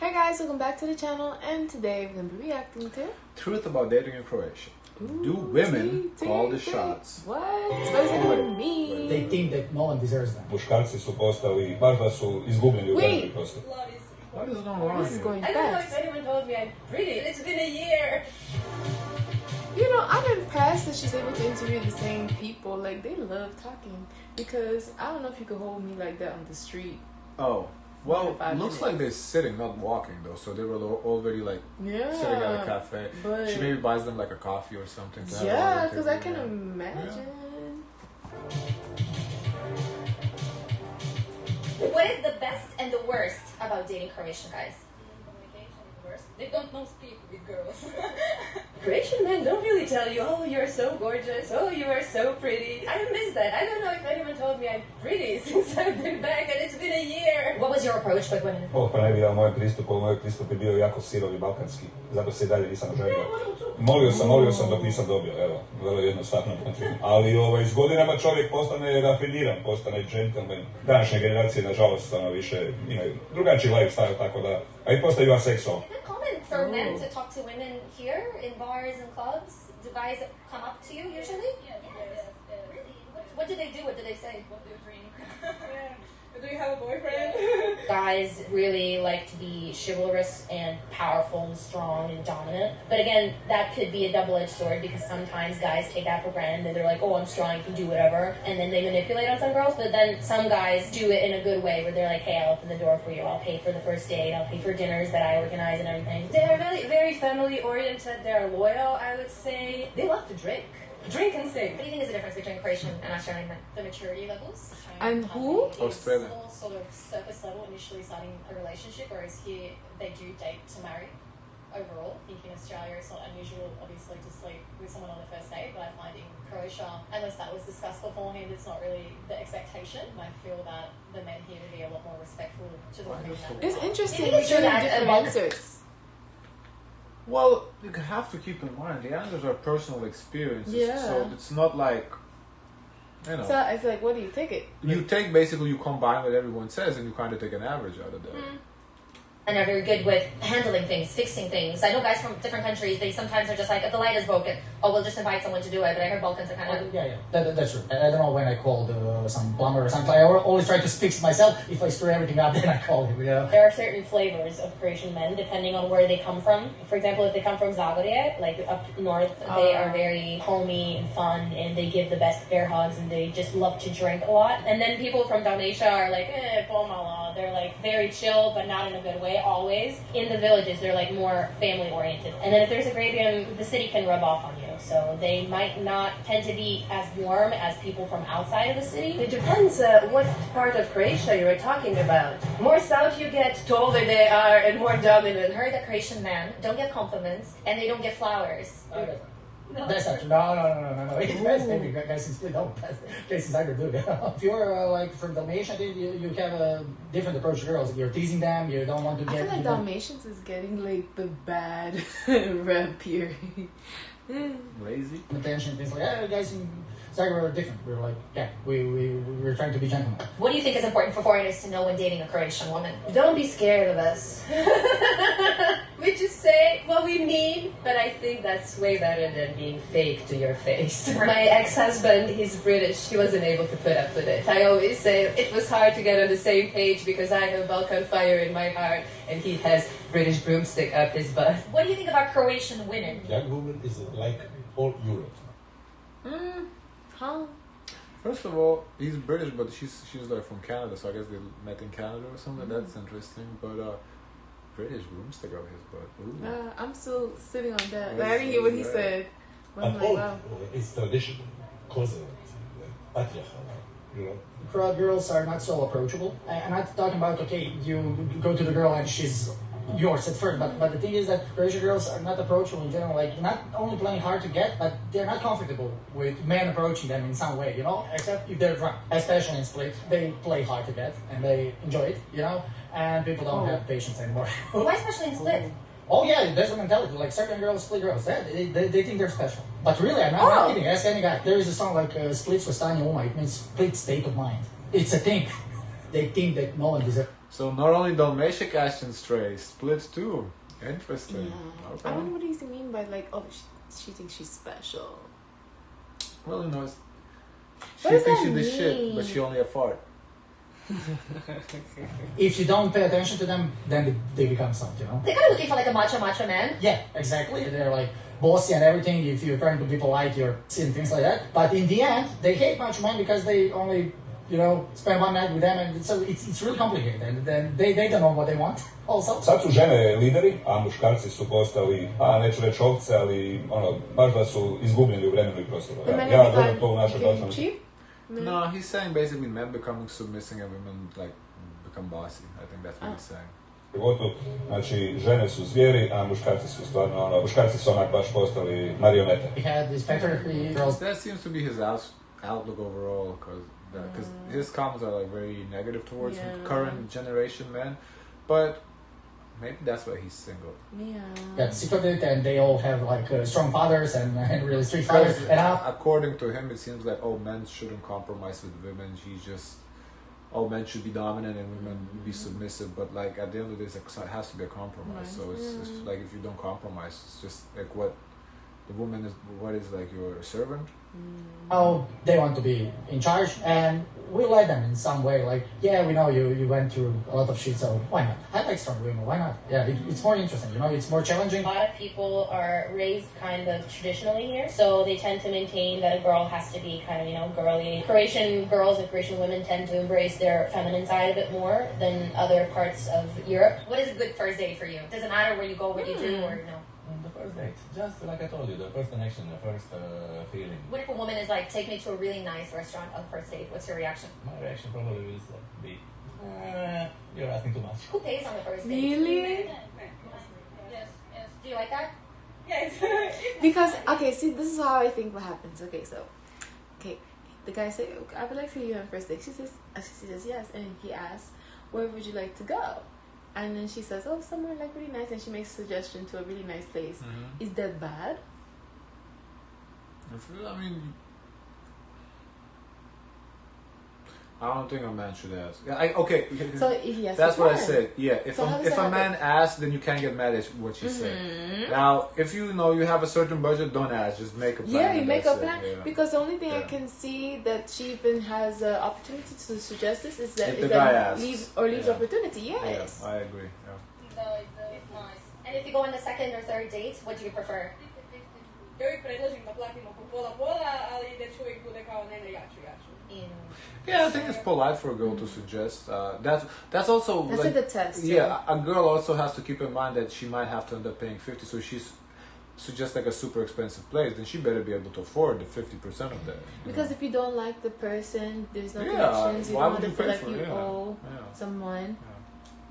Hey guys, welcome back to the channel, and today we're going to be reacting to Truth about dating in Croatia. Do women call the shots? What? What does that mean? They think that no one deserves them. Muškarci su postali, baš da su izgubljeni u Wait. velikoj prostoru. What is going on This is here? going I don't know if fast. anyone told me I'm pretty. It's been a year. You know, I'm impressed that she's able to interview the same people. Like, they love talking. Because I don't know if you could hold me like that on the street. Oh, well, 5 looks minutes. like they're sitting, not walking though. So they were already like sitting at a cafe. But She maybe buys them like a coffee or something. To have yeah, an because I interview, can yeah. imagine. What is the best and the worst about dating Croatian guys? Communication is the worst. They don't know speak with girls. Croatian men don't really tell you, oh, you're so gorgeous, oh, you are so pretty. I miss that. I don't know if anyone told me I'm pretty since I've been back and it's been a year. What was your approach with women? Bog pravi da moj pristup je bio jako sirovi balkanski, zato se i dalje nisam želio. Molio sam dok nisam dobio, evo, vrlo jednostavno. Ali s godinama čovjek postane rafiniran, postane džentlmen. Današnje generacije, nažalost, više imaju drugačiji lifestyle, tako da, a i postaju aseksualni. Is it common for men to talk to women here in bars and clubs? Do guys come up to you usually? Yes. Really? What do they do? What do they say? What do you drink? Do you have a boyfriend? Guys really like to be chivalrous and powerful and strong and dominant. But again, that could be a double-edged sword because sometimes guys take that for granted and they're like, oh, I'm strong, I can do whatever. And then they manipulate on some girls. But then some guys do it in a good way where they're like, hey, I'll open the door for you. I'll pay for the first date. I'll pay for dinners that I organize and everything. They're very, very family-oriented. They're loyal, I would say. They love to drink. Drink and sing. What do you think is the difference between Croatian and Australian men? The maturity levels. And who? Australian. All sort of surface level, initially starting a relationship, whereas here they do date to marry. Overall, I think in Australia it's not unusual, obviously, to sleep with someone on the first date, but I find in Croatia, unless that was discussed beforehand, it's not really the expectation. I feel that the men here would be a lot more respectful to the women. It's interesting Maybe it's because true of that different among- answers. Well, you have to keep in mind the answers are personal experiences. Yeah. So it's not like, you know. So it's like, what do you take it? You take basically, you combine what everyone says and you kind of take an average out of that. And are very good with handling things, fixing things. I know guys from different countries, they sometimes are just like, if the light is broken, oh, we'll just invite someone to do it. But I heard Balkans are kind of... Yeah, that's true. I don't know when I called some plumber or something. I always try to fix it myself. If I screw everything up, then I call him, you know. There are certain flavors of Croatian men depending on where they come from. For example, if they come from Zagorje, like up north, they are very homey and fun and they give the best bear hugs and they just love to drink a lot. And then people from Dalmatia are like, pomalo. They're like very chill, but not in a good way, always. In the villages, they're like more family oriented. And then if there's Arabian, the city can rub off on you. So they might not tend to be as warm as people from outside of the city. It depends what part of Croatia you are talking about. More south you get, taller they are and more dominant. I heard that Croatian men don't get compliments and they don't get flowers. That's not true. No. It depends. Maybe guys in Split don't. Cases either do. If you're like from Dalmatia, you have a different approach to girls. You're teasing them. You don't want to I get. feel like Dalmatians is getting like the bad rep here. Lazy. attention. Things like guys in Zagreb are different. We're like, yeah, we're trying to be gentlemen. What do you think is important for foreigners to know when dating a Croatian woman? Don't be scared of us. We just say what we mean, but I think that's way better than being fake to your face. My ex-husband, he's British, he wasn't able to put up with it. I always say it was hard to get on the same page because I have Balkan fire in my heart and he has British broomstick up his butt. What do you think about Croatian women? Young woman is like all Europe. How? First of all, he's British, but she's like from Canada, so I guess they met in Canada or something. That's interesting. But British broomstick up his butt. Ooh. I'm still sitting on that. Yes, I didn't hear what he yes. said. But I'm But like, all wow. it's traditional, conservative, patriarchal, you know. Croat girls are not so approachable. I'm not talking about, okay, you go to the girl and she's yours at first, but the thing is that Croatian girls are not approachable in general, like not only playing hard to get, but they're not comfortable with men approaching them in some way, you know, except if they're drunk. Especially in Split, they play hard to get and they enjoy it, you know, and people don't have patience anymore. Why especially in Split? Oh yeah, there's a mentality, like certain girls, Split girls, they think they're special. But really, I'm not kidding, ask any guy. There is a song like Split Stanje Uma, it means split state of mind. It's a thing. They think that no one deserves. So not only Dalmatian Ashton stray, split too. Interesting. Yeah. Okay. I wonder what does he mean by like, oh, she thinks she's special. Well, you know, she What does thinks that she the shit, mean? but she only a fart. If you don't pay attention to them, then they become soft, you know? They're kind of looking for like a macho man. Yeah, exactly. They're like bossy and everything. If you're trying to be polite, you're seeing things like that. But in the end, they hate macho men because they only, you know, spend one night with them, and so it's really complicated. And then they don't know what they want. Also, Sad su žene lideri, a muškarci su postali, neću reći ovce, ali baš da su izgubljeni u vremenu i prostoru. The men Ja have gledam to u našoj become bačanci. cheap? No, he's saying basically men becoming submissive and women like become bossy. I think that's what he's saying. životu, znači žene su zvijeri, a muškarci su stvarno, muškarci su onak baš postali marionete. he had this patriarchy girls. That seems to be his outlook overall, because his comments are like very negative towards current generation men, but maybe that's why he's single. Got sick of it, and they all have like strong fathers and really strict fathers. And According to him, it seems like men shouldn't compromise with women. Men should be dominant and women be submissive. But like at the end of the day, it has to be a compromise. So it's like if you don't compromise, it's just like what the woman is. What is like your servant? Oh, they want to be in charge, and we let them in some way. Like, yeah, we know you went through a lot of shit, so why not? I like strong women. Why not? Yeah, it's more interesting. You know, it's more challenging. A lot of people are raised kind of traditionally here, so they tend to maintain that a girl has to be kind of, you know, girly. Croatian girls and Croatian women tend to embrace their feminine side a bit more than other parts of Europe. What is a good first date for you? Does it matter where you go, what you do, or no? The first date, just like I told you, the first connection, the first feeling. What if a woman is like, take me to a really nice restaurant on the first date? What's your reaction? My reaction probably will be, you're asking too much. Who pays on the first date? Really? Yes. Do you like that? Yes. Because, okay, see, this is how I think what happens. Okay, the guy said, okay, I would like to see you on first date. She says yes, and he asks, where would you like to go? And then she says, oh, somewhere like really nice, and she makes a suggestion to a really nice place. Is that bad? I mean, I don't think a man should ask. Okay. So if he asks, that's what I said. Yeah, if So if a man asks, then you can't get mad at what you say. Now, if you know you have a certain budget, don't ask. Just make a plan. Yeah, you make a that's plan. it, yeah. Because the only thing I can see that she even has an opportunity to suggest this is that If the guy asks. leaves opportunity. Yes. Yeah, I agree. Yeah. It's nice. And if you go on the second or third date, what do you prefer? Ja uvijek predložim da platimo po pola, ali dečko uvijek bude kao ne, ja ću. Yeah, I think it's polite for a girl to suggest. That's also That's like the test. Yeah, a girl also has to keep in mind that she might have to end up paying 50. So she's suggests like a super expensive place, then she better be able to afford the 50% of that. Because if you don't like the person, there's no Yeah, connections. You why don't would want to you feel pay like for you it? Yeah. owe someone.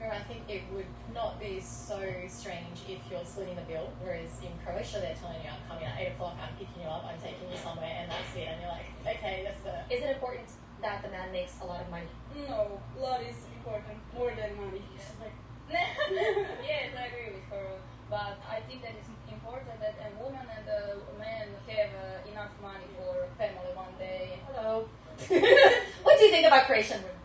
I think it would not be so strange if you're splitting the bill, whereas in Croatia they're telling you I'm coming at 8 o'clock, I'm picking you up, I'm taking you somewhere, and that's it, and you're like, okay, that's it. Is it important that the man makes a lot of money? No, love is important, more than money. She's like, Yes, I agree with her, but I think that it's important that a woman and a man have enough money for family one day. hello. What do you think about Croatian women?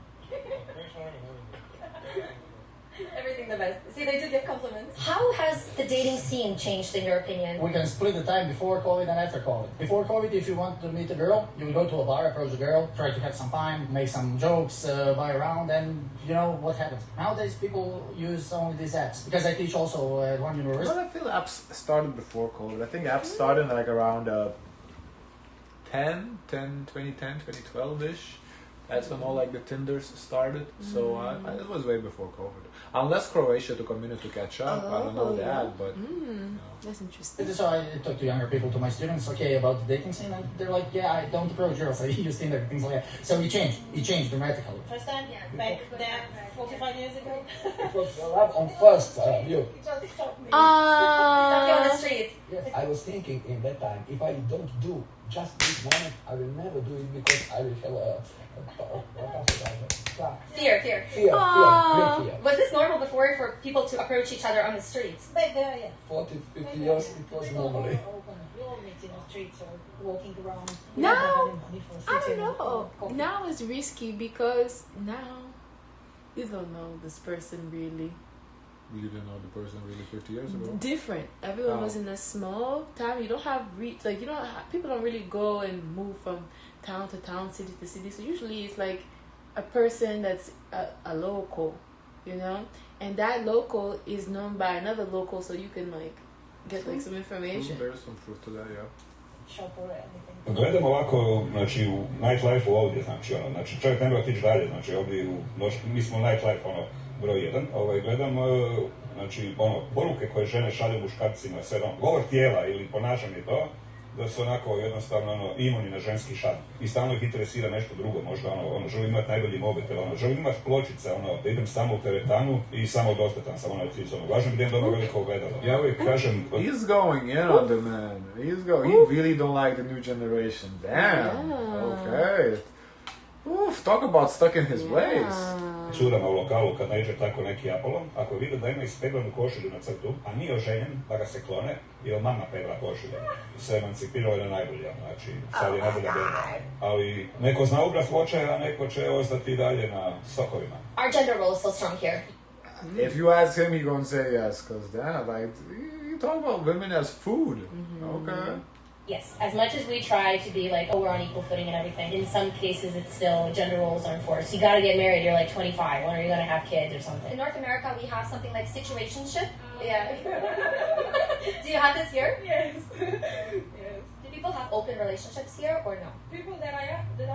Everything the best. See, they do give compliments. How has the dating scene changed in your opinion? We can split the time before COVID and after COVID. Before COVID, if you want to meet a girl, you will go to a bar, approach a girl, try to have some fun, make some jokes, buy around, and you know what happens. Nowadays, people use only these apps. Because I teach also at one university. Well, I feel apps started before COVID. I think apps started like around 2012-ish. That's when all like the Tinders started. So it was way before COVID. Unless Croatia took a minute to catch up. I don't know that, but... That's interesting. So I talk to younger people, to my students, okay, about the dating scene, and they're like, yeah, I don't approach girls, I use Tinder, things like that. So it changed dramatically. First time? Back then, 45 years ago? It was love on first view. It just shocked me. Stuck you on the street. Yes, I was thinking in that time, if I don't do just this moment, I will never do it because I will have Fear. fear, great fear. Was this normal before for people to approach each other on the streets? Back there, yeah. 40, 50 years, it was normally. We all meet in the streets or walking around. Now, I don't know. Now it's risky because now you don't know this person really. You didn't know the person really 50 years ago. Different. Everyone was in a small town. You don't have like you don't people don't really go and move from town to town, city to city. So usually it's like a person that's a local, you know, and that local is known by another local, so you can like get like some information. There's some truth to that, yeah. Shop or anything. Gledam ovako, znači u nightlife-u ovdje, znači čovjek ne mora otići dalje, znači ovdje mi smo nightlife broj 1, gledam, znači poruke koje žene šalju muškarcima, sve govor tijela ili ponašanje to, da su onako jednostavno imuni na ženski šan. I stalno ih interesira nešto drugo, možda želim imati najbolji mobitel, želim imati pločice, da idem samo u teretanu i samo dostatan sam, važno bi da imam dobro veliko ogledalo. Ja uvijek kažem... He's going in on the man. He really don't like the new generation. Damn. Okay. Oof, talk about stuck in his ways. Curama u lokalu kad nađe tako neki Apolon, ako vide da ima ispeglanu košulju na crtu, a nije oženjen, da ga se klone, jer mama pegla košulju. Se emancipirao je na najbolje, znači sad je najbolja beba. Ali neko zna ubrat voće, a neko će ostati dalje na sokovima. Our gender role is so strong here. If you ask him, he gonna say yes, cause like you talk about women as food. Okay. Yes, as much as we try to be like, oh, we're on equal footing and everything, in some cases it's still gender roles are enforced. You gotta get married, you're like 25, when are you gonna have kids or something? In North America, we have something like situationship. Yeah. Do you have this here? Yes. Yes. Do people have open relationships here or no? People that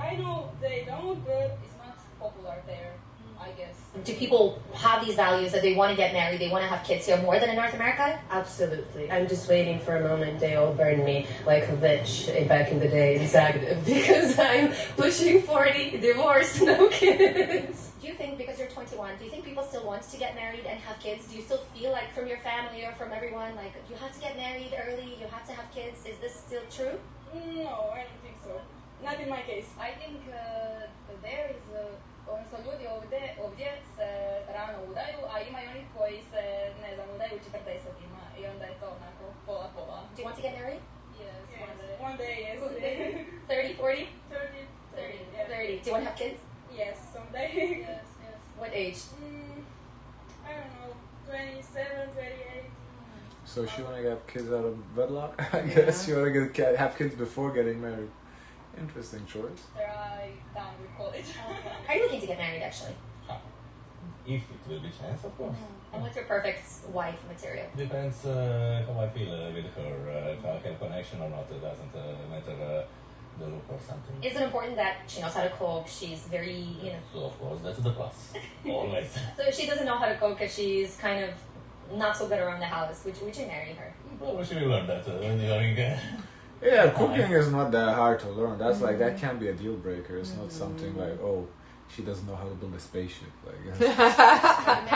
I know, they don't, but It's not popular there, I guess. Do people have these values that they want to get married, they want to have kids here more than in North America? Absolutely. I'm just waiting for a moment they all burn me like a bitch back in the day in Zagreb because I'm pushing 40, divorced, no kids. Do you think, because you're 21, do you think people still want to get married and have kids? Do you still feel like from your family or from everyone, like you have to get married early, you have to have kids? Is this still true? no, I don't think so. Not in my case. I think there is, odnosno ljudi ovdje se rano udaju, a ima i onih koji se, ne znam, udaju 40-ima i onda je to onako pola-pola. Do you want to get married? Yes, Yes. One day, yes. 30, 40? 30. 30. Yeah. 30. Do you want to have kids? Yes, someday. Yes, yes. What age? I don't know, 27, 28. So she wanna get kids out of wedlock? I guess she wanna have kids before getting married. Interesting choice. Try down with college. Are you looking to get married actually? If it will be chance, of course. And what's your perfect wife material? Depends how I feel with her. If I have connection or not, it doesn't matter the look or something. Is it important that she knows how to cook? She's very, So of course, that's the plus. Always. So if she doesn't know how to cook, if she's kind of not so good around the house, would you marry her? Probably she will learn that when you're in... Yeah, cooking is not that hard to learn. That's like that can be a deal breaker. It's not something like, oh, she doesn't know how to build a spaceship. Like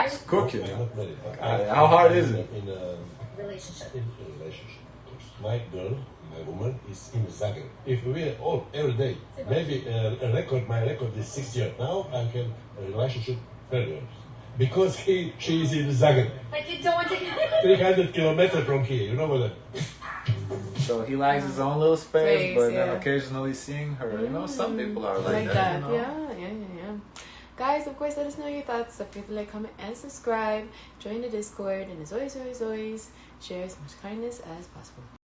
just cook it. I'm not married, but How hard is it? In a Relationship. relationship, of course. My girl, my woman, is in Zagreb. If we are all every day, maybe my record is 6 years now. I have a relationship failure because she is in Zagreb, Like you don't want to 300 kilometers from here. You know what? So he likes his own little space, but then yeah. occasionally seeing her. You know, some people are like that. that. You know? Yeah. Guys, of course, let us know your thoughts. Don't forget to like, comment, and subscribe. Join the Discord, and as always, share as much kindness as possible.